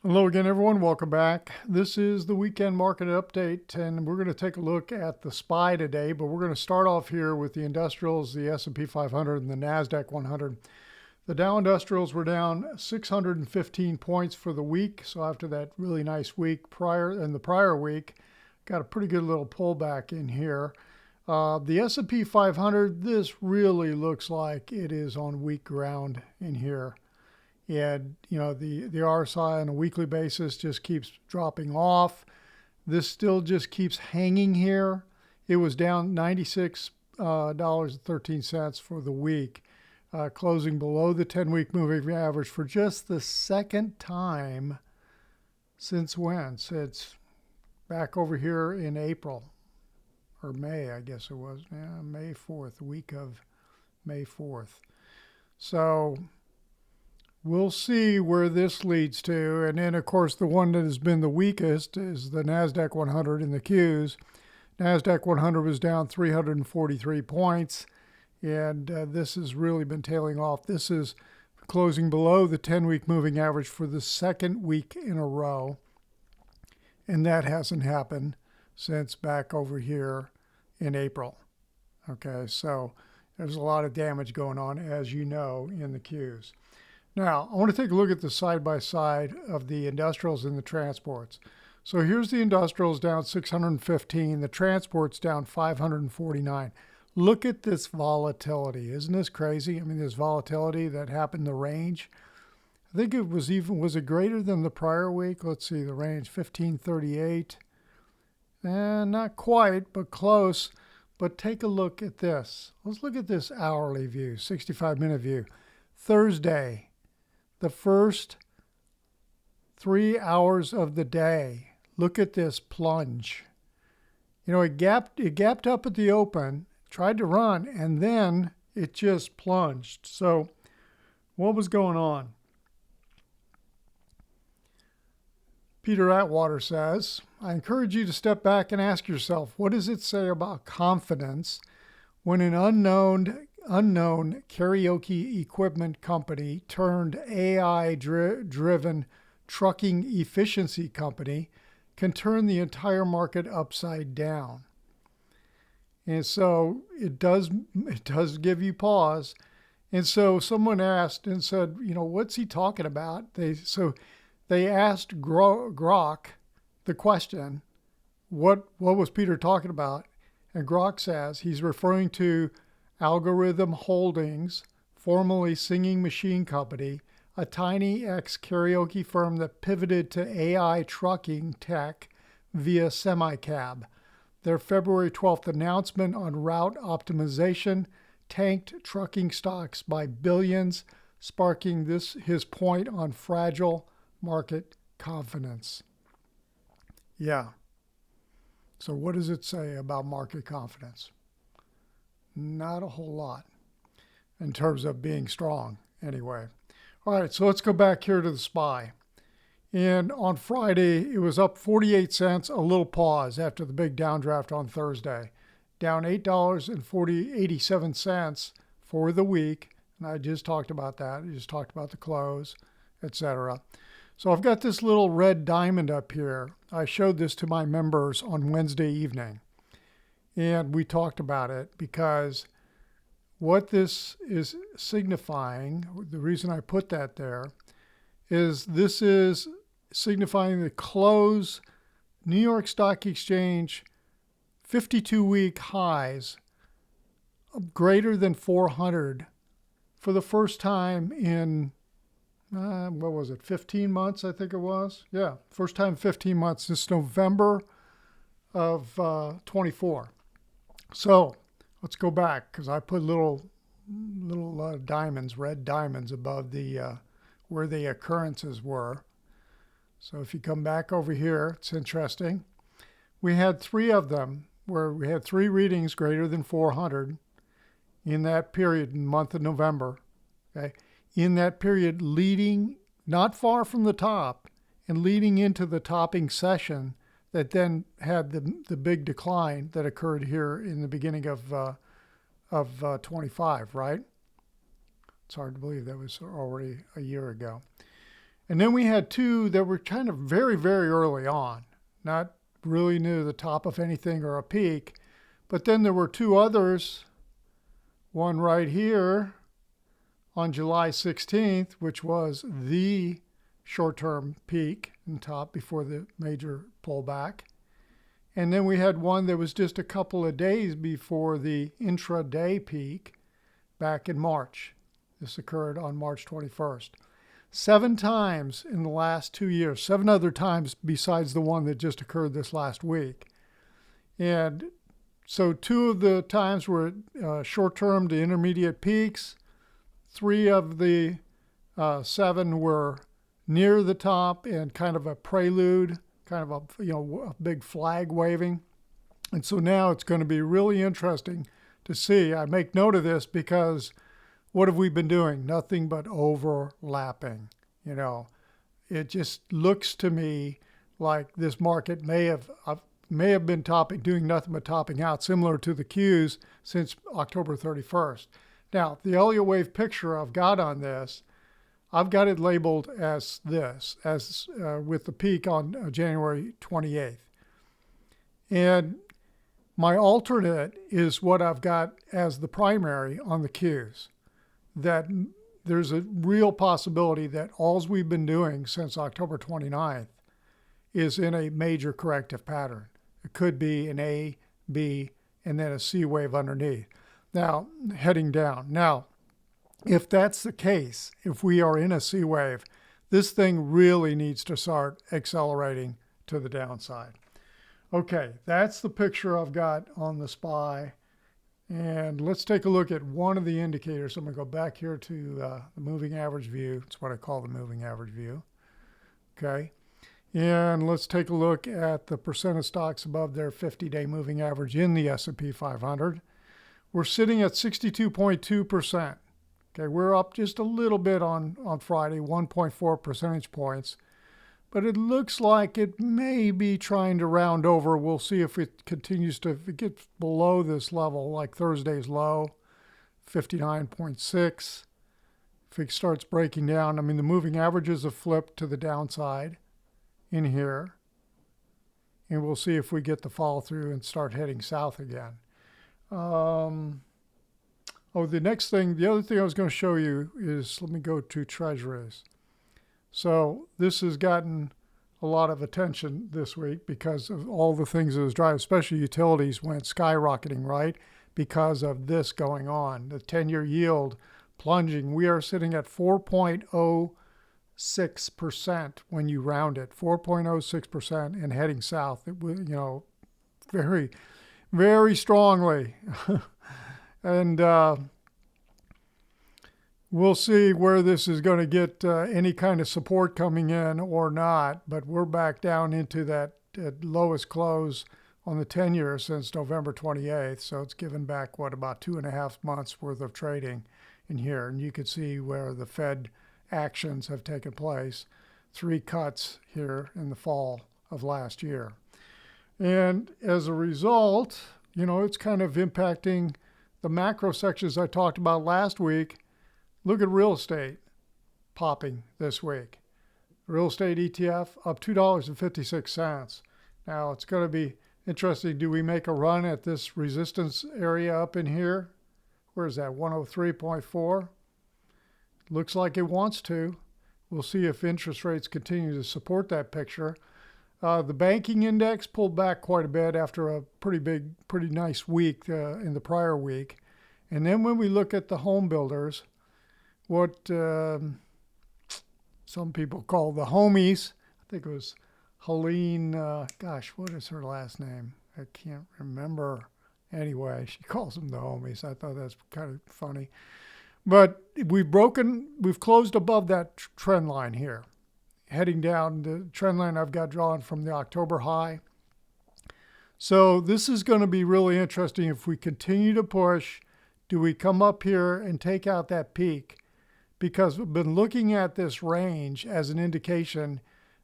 Hello again, everyone. Welcome back. This is the weekend market update, and we're going to take a look at the SPY today, but we're going to start off here with the industrials, the S&P 500, and the NASDAQ 100. The Dow Industrials were down 615 points for the week, so after that really nice week in the prior week, got a pretty good little pullback in here. The S&P 500, this really looks like it is on weak ground in here. And, you know, the RSI on a weekly basis just keeps dropping off. This still just keeps hanging here. It was down $96.13 for the week, closing below the 10-week moving average for just the second time since when? Since back over here in April, or May, I guess it was. Yeah, May 4th, the week of May 4th. So we'll see where this leads to. And then, of course, the one that has been the weakest is the NASDAQ 100 in the Qs. NASDAQ 100 was down 343 points, and this has really been tailing off. This is closing below the 10-week moving average for the second week in a row, and that hasn't happened since back over here in April. Okay, so there's a lot of damage going on, as you know, in the Qs. Now, I want to take a look at the side-by-side of the industrials and the transports. So here's the industrials down 615, the transports down 549. Look at this volatility. Isn't this crazy? I mean, this volatility that happened in the range. I think it was it greater than the prior week? Let's see, the range 1538. Not quite, but close. But take a look at this. Let's look at this hourly view, 65-minute view. Thursday, the first 3 hours of the day. Look at this plunge. You know, it gapped up at the open, tried to run, and then it just plunged. So what was going on? Peter Atwater says, I encourage you to step back and ask yourself, what does it say about confidence when an unknown karaoke equipment company turned AI-driven trucking efficiency company can turn the entire market upside down? And so it does give you pause. And so someone asked and said, you know, what's he talking about? They asked Grok the question, what was Peter talking about? And Grok says he's referring to Algorithm Holdings, formerly Singing Machine Company, a tiny ex-karaoke firm that pivoted to AI trucking tech via SemiCab. Their February 12th announcement on route optimization tanked trucking stocks by billions, sparking his point on fragile market confidence. Yeah. So what does it say about market confidence? Not a whole lot in terms of being strong anyway. All right, so let's go back here to the SPY. And on Friday, it was up 48 cents, a little pause after the big downdraft on Thursday. Down $8.87 for the week. And I just talked about that. I just talked about the close, etc. So I've got this little red diamond up here. I showed this to my members on Wednesday evening. And we talked about it because what this is signifying, the reason I put that there, is this is signifying the close New York Stock Exchange 52-week highs of greater than 400 for the first time in, 15 months, I think it was? Yeah, first time in 15 months since November of 24. So let's go back because I put little diamonds, red diamonds above the where the occurrences were. So if you come back over here, it's interesting. We had 3 of them where we had 3 readings greater than 400 in that period in the month of November. Okay, in that period leading not far from the top and leading into the topping session that then had the big decline that occurred here in the beginning of 25, right? It's hard to believe that was already a year ago. And then we had two that were kind of very, very early on, not really near the top of anything or a peak. But then there were two others, one right here on July 16th, which was the short-term peak and top before the major pullback. And then we had one that was just a couple of days before the intraday peak back in March. This occurred on March 21st. 7 times in the last 2 years, 7 other times besides the one that just occurred this last week. And so 2 of the times were short-term to intermediate peaks. 3 of the 7 were near the top and kind of a prelude, kind of a big flag waving. And so now it's going to be really interesting to see. I make note of this because what have we been doing? Nothing but overlapping. It just looks to me like this market may have been doing nothing but topping out, similar to the Qs since October 31st. Now, the Elliott wave picture I've got on this, I've got it labeled as this, with the peak on January 28th. And my alternate is what I've got as the primary on the Qs, that there's a real possibility that all we've been doing since October 29th is in a major corrective pattern. It could be an A, B, and then a C wave underneath. Now, heading down. Now, if that's the case, if we are in a C wave, this thing really needs to start accelerating to the downside. Okay, that's the picture I've got on the SPY. And let's take a look at one of the indicators. I'm going to go back here to the moving average view. It's what I call the moving average view. Okay. And let's take a look at the percent of stocks above their 50-day moving average in the S&P 500. We're sitting at 62.2%. Okay, we're up just a little bit on Friday, 1.4 percentage points. But it looks like it may be trying to round over. We'll see if it continues to, if it gets below this level, like Thursday's low, 59.6. If it starts breaking down, I mean, the moving averages have flipped to the downside in here. And we'll see if we get the follow through and start heading south again. The other thing I was going to show you is, let me go to Treasuries. So this has gotten a lot of attention this week because of all the things it was driving, especially utilities went skyrocketing, right? Because of this going on. The 10-year yield plunging. We are sitting at 4.06% when you round it, 4.06% and heading south, very, very strongly. And we'll see where this is going to get any kind of support coming in or not, but we're back down into that lowest close on the 10-year since November 28th. So it's given back, about 2.5 months worth of trading in here. And you can see where the Fed actions have taken place. 3 cuts here in the fall of last year. And as a result, it's kind of impacting the macro sections I talked about last week. Look at real estate popping this week. Real estate ETF up $2.56. Now it's going to be interesting. Do we make a run at this resistance area up in here? Where is that? 103.4. Looks like it wants to. We'll see if interest rates continue to support that picture. The banking index pulled back quite a bit after a pretty nice week in the prior week. And then when we look at the home builders, what some people call the homies, I think it was Helene, what is her last name? I can't remember. Anyway, she calls them the homies. I thought that's kind of funny. But we've closed above that trend line here, heading down the trend line I've got drawn from the October high. So this is going to be really interesting. If we continue to push, do we come up here and take out that peak? Because we've been looking at this range as an indication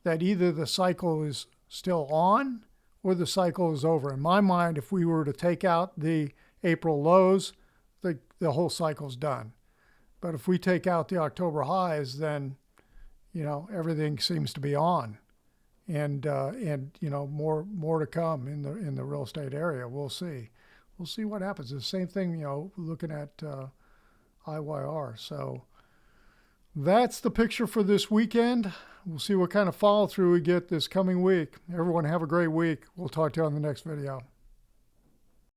that either the cycle is still on or the cycle is over. In my mind, if we were to take out the April lows, the whole cycle's done. But if we take out the October highs, then everything seems to be on, and more to come in the real estate area. We'll see. We'll see what happens. The same thing, looking at IYR. So that's the picture for this weekend. We'll see what kind of follow through we get this coming week. Everyone have a great week. We'll talk to you on the next video.